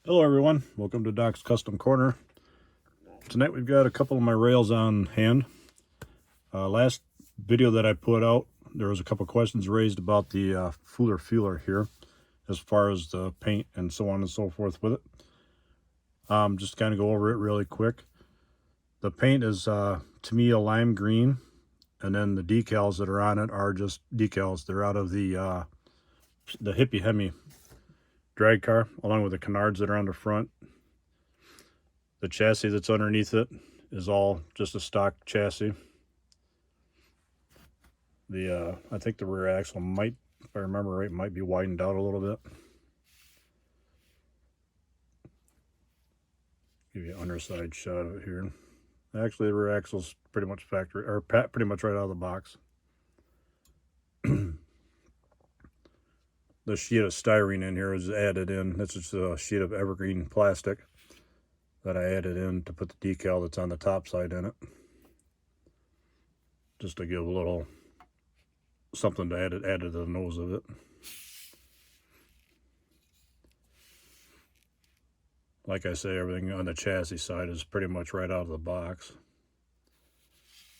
Hello everyone, welcome to Doc's Custom Corner. Tonight we've got a couple of my rails on hand. Last video that I put out, there was a couple questions raised about the Fuller feeler here, as far as the paint and so on and so forth with it. Just kind of go over it really quick. The paint is, to me, a lime green, and then the decals that are on it are just decals. They're out of the Hippie Hemi drag car, along with the canards that are on the front. The chassis that's underneath it is all just a stock chassis. I think the rear axle might, if I remember right, might be widened out a little bit. Give you an underside shot of it here. Actually, the rear axle's pretty much factory, or pretty much right out of the box. The sheet of styrene in here is added in. This is a sheet of evergreen plastic that I added in to put the decal that's on the top side in it. Just to give a little something to add to the nose of it. Like I say, everything on the chassis side is pretty much right out of the box,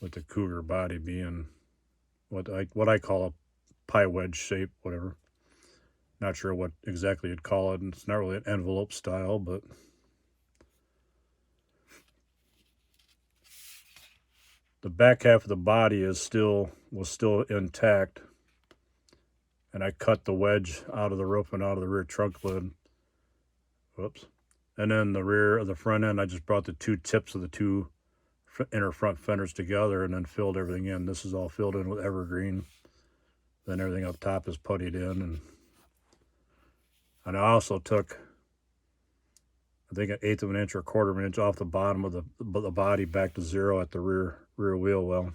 with the Cougar body being what I call a pie wedge shape, whatever. Not sure what exactly you'd call it, and it's not really an envelope style, but the back half of the body was still intact, and I cut the wedge out of the roof and out of the rear trunk lid. Whoops. And then the front end, I just brought the two tips of the two inner front fenders together and then filled everything in. This is all filled in with evergreen. Then everything up top is puttied in, and I also took, I think, 1/8 of an inch or 1/4 of an inch off the bottom of the body back to 0 at the rear wheel well,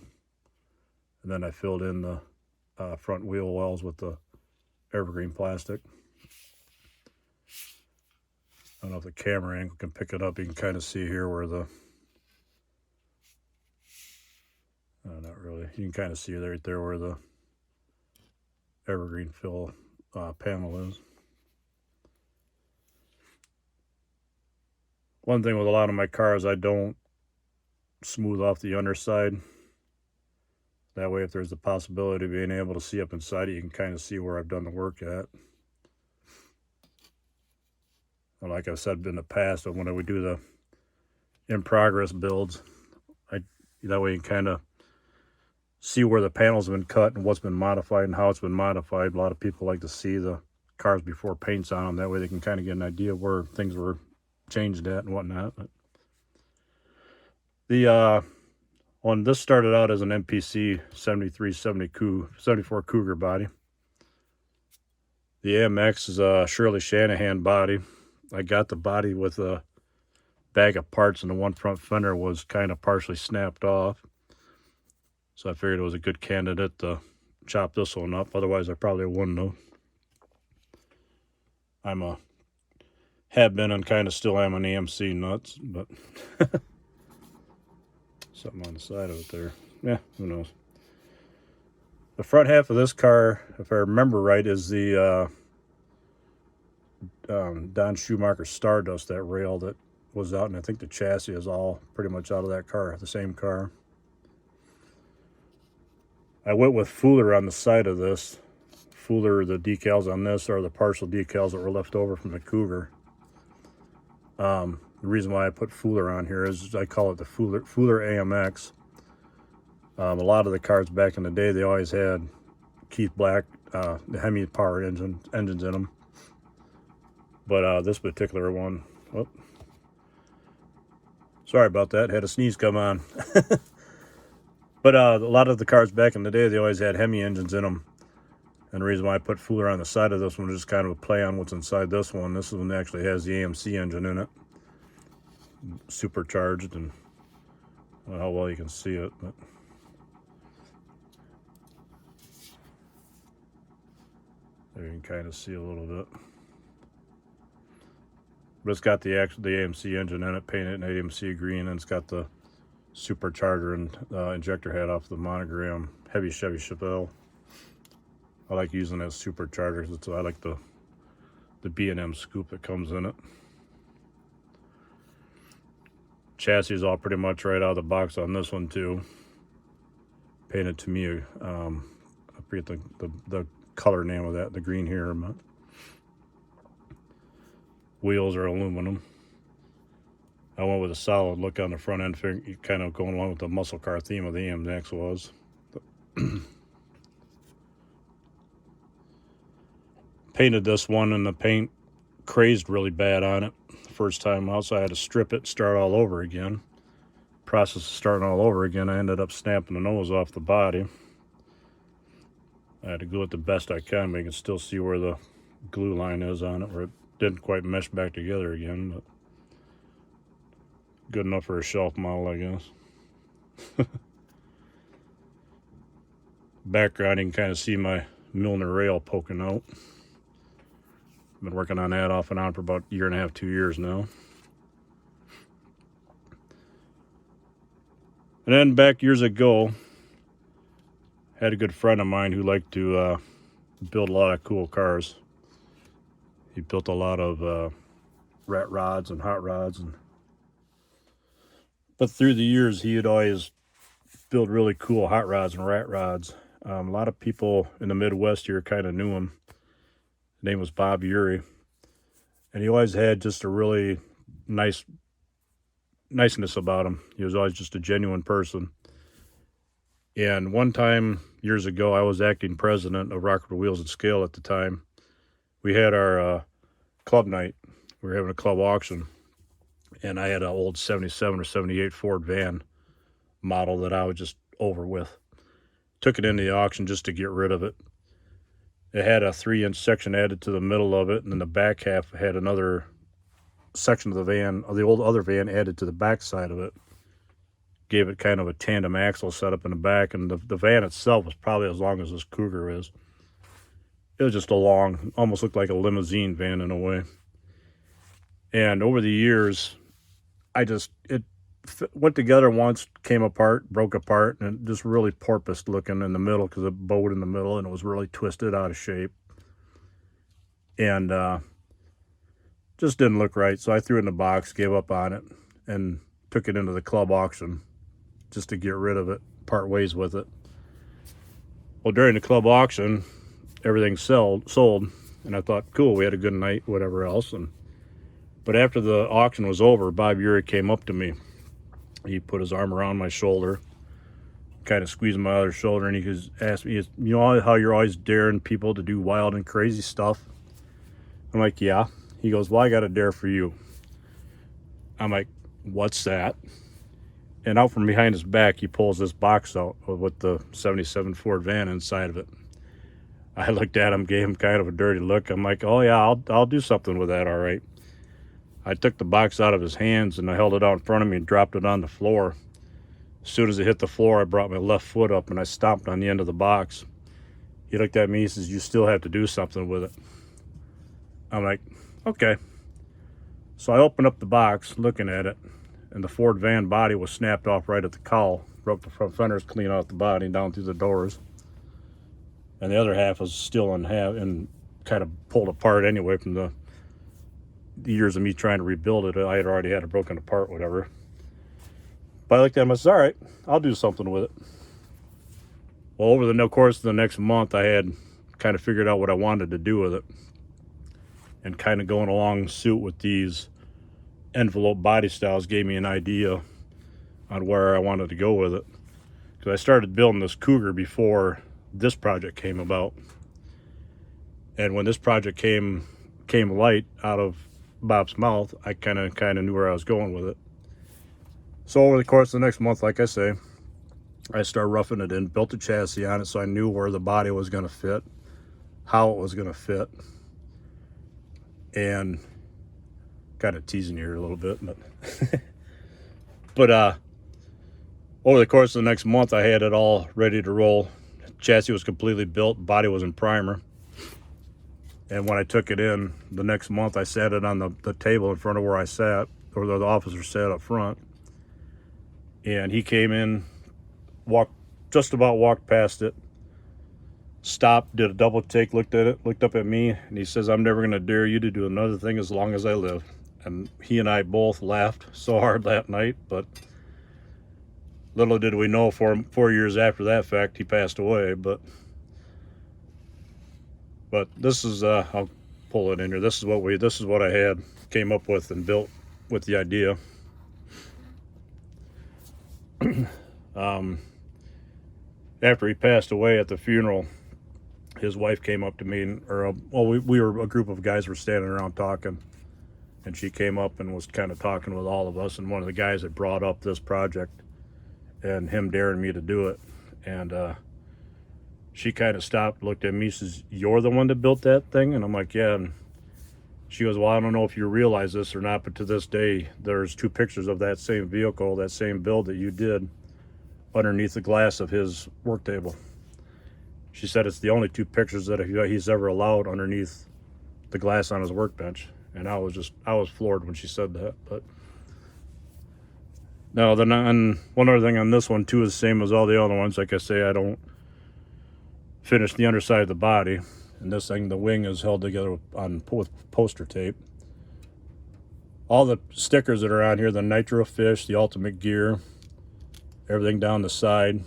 and then I filled in the front wheel wells with the evergreen plastic. I don't know if the camera angle can pick it up. You can kind of see here where the not really. You can kind of see right there where the evergreen fill panel is. One thing with a lot of my cars, I don't smooth off the underside. That way, if there's a possibility of being able to see up inside it, you can kind of see where I've done the work at. And like I've said in the past, when we do the in-progress builds, that way you can kind of see where the panels have been cut and what's been modified and how it's been modified. A lot of people like to see the cars before paint's on them. That way they can kind of get an idea of where things were changed at and whatnot. But this started out as an MPC 74 Cougar body. The AMX is a Shirley Shanahan body. I got the body with a bag of parts, and the one front fender was kind of partially snapped off. So I figured it was a good candidate to chop this one up. Otherwise, I probably wouldn't have. Have been and kind of still am an AMC nuts, but something on the side of it there. Yeah, who knows. The front half of this car, if I remember right, is the Don Schumacher Stardust, that rail that was out, and I think the chassis is all pretty much out of that car, the same car. I went with Fuller on the side of this. Fuller, the decals on this are the partial decals that were left over from the Cougar. The reason why I put Fuller on here is I call it the Fuller AMX. A lot of the cars back in the day, they always had Keith Black, the Hemi power engines in them. But this particular one, sorry about that, had a sneeze come on. But a lot of the cars back in the day, they always had Hemi engines in them. And the reason why I put Fuller on the side of this one is just kind of a play on what's inside this one. This one actually has the AMC engine in it, supercharged, and I don't know how well you can see it, but there you can kind of see a little bit. But it's got the AMC engine in it, painted in AMC green, and it's got the supercharger and injector head off the monogram Heavy Chevy Chevelle. I like using that supercharger. I like the B&M scoop that comes in it. chassis is all pretty much right out of the box on this one too. Painted to me. I forget the color name of that, the green here. But wheels are aluminum. I went with a solid look on the front end, kind of going along with the muscle car theme of the AMX was. Painted this one, and the paint crazed really bad on it the first time out, so I had to strip it, start all over again. Process of starting all over again, I ended up snapping the nose off the body. I had to glue it the best I can, but you can still see where the glue line is on it, where it didn't quite mesh back together again, but good enough for a shelf model, I guess. Background, you can kind of see my Milner rail poking out. Been working on that off and on for about a year and a half, 2 years now. And then back years ago, had a good friend of mine who liked to build a lot of cool cars. He built a lot of rat rods and hot rods, but through the years he had always built really cool hot rods and rat rods. A lot of people in the Midwest here kind of knew him. His name was Bob Urey, and he always had just a really niceness about him. He was always just a genuine person. And one time, years ago, I was acting president of Rockford Wheels and Scale at the time. We had our club night. We were having a club auction, and I had an old 77 or 78 Ford van model that I was just over with. Took it into the auction just to get rid of it. It had a 3-inch section added to the middle of it, and then the back half had another section of the van, of the old other van, added to the back side of it. Gave it kind of a tandem axle setup in the back, and the van itself was probably as long as this Cougar is. It was just a long, almost looked like a limousine van in a way. And over the years, it went together once, came apart, broke apart, and just really porpoised looking in the middle because it bowed in the middle and it was really twisted out of shape. And just didn't look right. So I threw it in the box, gave up on it, and took it into the club auction just to get rid of it, part ways with it. Well, during the club auction, everything sold, and I thought, cool, we had a good night, whatever else. But after the auction was over, Bob Urey came up to me. He put his arm around my shoulder, kind of squeezed my other shoulder, and he asked me, you know how you're always daring people to do wild and crazy stuff? I'm like, yeah. He goes, well, I got a dare for you. I'm like, what's that? And out from behind his back, he pulls this box out with the 77 Ford van inside of it. I looked at him, gave him kind of a dirty look. I'm like, oh yeah, I'll do something with that, all right. I took the box out of his hands and I held it out in front of me and dropped it on the floor. As soon as it hit the floor, I brought my left foot up and I stomped on the end of the box. He looked at me, he says, you still have to do something with it. I'm like, okay. So I opened up the box, looking at it, and the Ford van body was snapped off right at the cowl. Broke the front fenders clean out the body down through the doors. And the other half was still in half and kind of pulled apart anyway from the years of me trying to rebuild it. I had already had it broken apart, whatever. But I looked at him and I said, all right, I'll do something with it. Well, over the course of the next month, I had kind of figured out what I wanted to do with it. And kind of going along suit with these envelope body styles gave me an idea on where I wanted to go with it. Because I started building this Cougar before this project came about. And when this project came light out of Bob's mouth, I kind of knew where I was going with it. So over the course of the next month, like I say, I started roughing it in, built the chassis on it so I knew where the body was going to fit, how it was going to fit, and kind of teasing you here a little bit, but over the course of the next month, I had it all ready to roll. Chassis was completely built, body was in primer. And when I took it in the next month, I sat it on the table in front of where I sat, or the officer sat up front. And he came in, just about walked past it, stopped, did a double take, looked at it, looked up at me, and he says, I'm never going to dare you to do another thing as long as I live. And he and I both laughed so hard that night, but little did we know, 4 years after that fact, he passed away. But this is, I'll pull it in here. This is what I came up with and built with the idea. After he passed away at the funeral, his wife came up to me, we were a group of guys were standing around talking, and she came up and was kind of talking with all of us, and one of the guys had brought up this project and him daring me to do it. And she kind of stopped, looked at me, says, "You're the one that built that thing?" And I'm like, "Yeah." And she goes, "Well, I don't know if you realize this or not, but to this day, there's 2 pictures of that same vehicle, that same build that you did, underneath the glass of his work table." She said it's the only 2 pictures that he's ever allowed underneath the glass on his workbench. And I was floored when she said that. But no, and one other thing on this one too is the same as all the other ones. Like I say, I don't finish the underside of the body. And this thing, the wing is held together with poster tape. All the stickers that are on here, the Nitro Fish, the Ultimate Gear, everything down the side,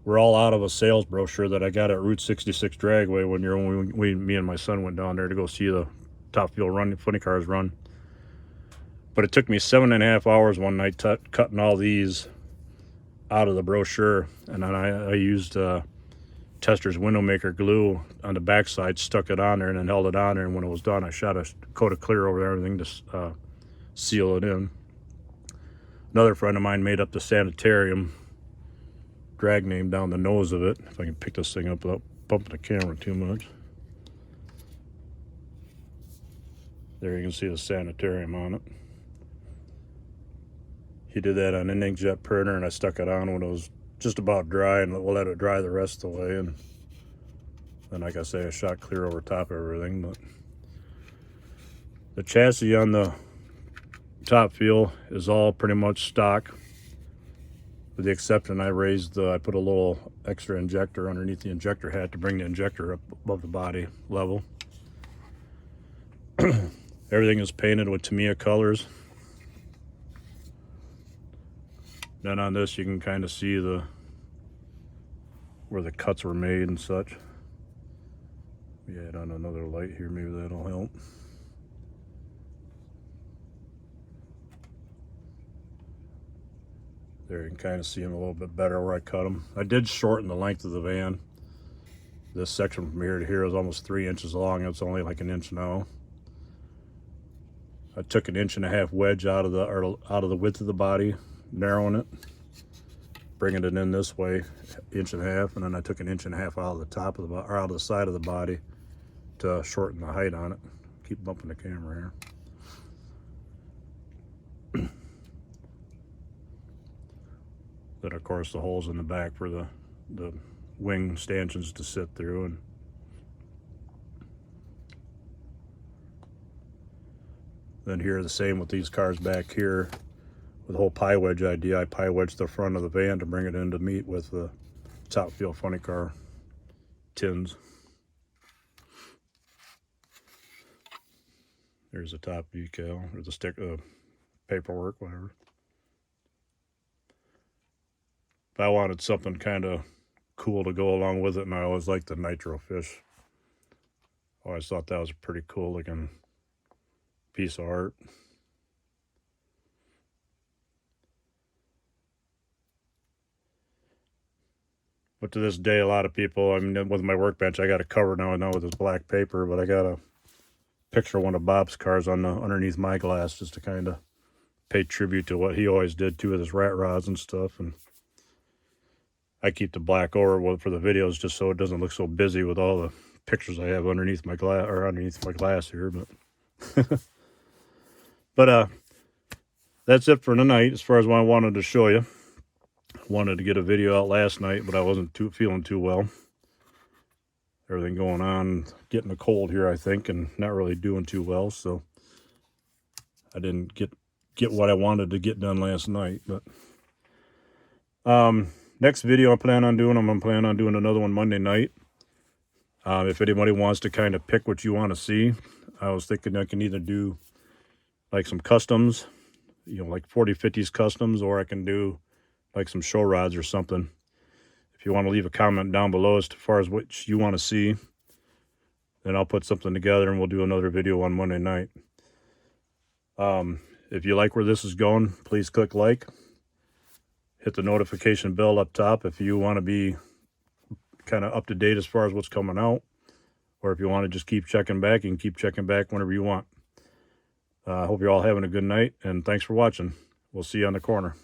we're all out of a sales brochure that I got at Route 66 Dragway when me and my son went down there to go see the Top Fuel funny cars run. But it took me 7.5 hours one night cutting all these out of the brochure, and then I used Tester's window maker glue on the backside, stuck it on there, and then held it on there. And when it was done, I shot a coat of clear over everything to seal it in. Another friend of mine made up the sanitarium drag name down the nose of it. If I can pick this thing up without bumping the camera too much. There you can see the sanitarium on it. He did that on an inkjet printer, and I stuck it on when it was just about dry, and we'll let it dry the rest of the way. And then, like I say, I shot clear over top of everything. But the chassis on the Top Fuel is all pretty much stock, with the exception I put a little extra injector underneath the injector hat to bring the injector up above the body level. Everything is painted with Tamiya colors. Then on this you can kind of see where the cuts were made and such. Yeah, on another light here, maybe that'll help. There you can kind of see them a little bit better where I cut them. I did shorten the length of the van. This section from here to here is almost 3 inches long. It's only like 1 inch now. I took 1.5 inch wedge out of the width of the body, narrowing it, bringing it in this way, 1.5 inches, and then I took 1.5 inches out of the top of out of the side of the body to shorten the height on it. Keep bumping the camera here. Then of course the holes in the back for the wing stanchions to sit through. And then here the same with these cars back here with the whole pie wedge idea. I pie wedged the front of the van to bring it in to meet with the Top Fuel funny car tins. There's the top decal, or the paperwork, whatever. If I wanted something kind of cool to go along with it, and I always liked the Nitro Fish. I always thought that was a pretty cool looking piece of art. But to this day, a lot of people, I mean, with my workbench, I got it covered now with this black paper, but I got a picture of one of Bob's cars underneath my glass just to kind of pay tribute to what he always did too with his rat rods and stuff. And I keep the black over for the videos just so it doesn't look so busy with all the pictures I have underneath my glass here. But but that's it for tonight as far as what I wanted to show you. Wanted to get a video out last night, but I wasn't feeling too well. Everything going on, getting a cold here, I think, and not really doing too well. So I didn't get what I wanted to get done last night. But next video I'm planning on doing another one Monday night. If anybody wants to kind of pick what you want to see, I was thinking I can either do like some customs, you know, like 40/50s customs, or I can do like some show rods or something. If you want to leave a comment down below as far as what you want to see, then I'll put something together and we'll do another video on Monday night. If you like where this is going, please click like. Hit the notification bell up top if you want to be kind of up to date as far as what's coming out. Or if you want to just keep checking back, you can keep checking back whenever you want. I hope you're all having a good night, and thanks for watching. We'll see you on the corner.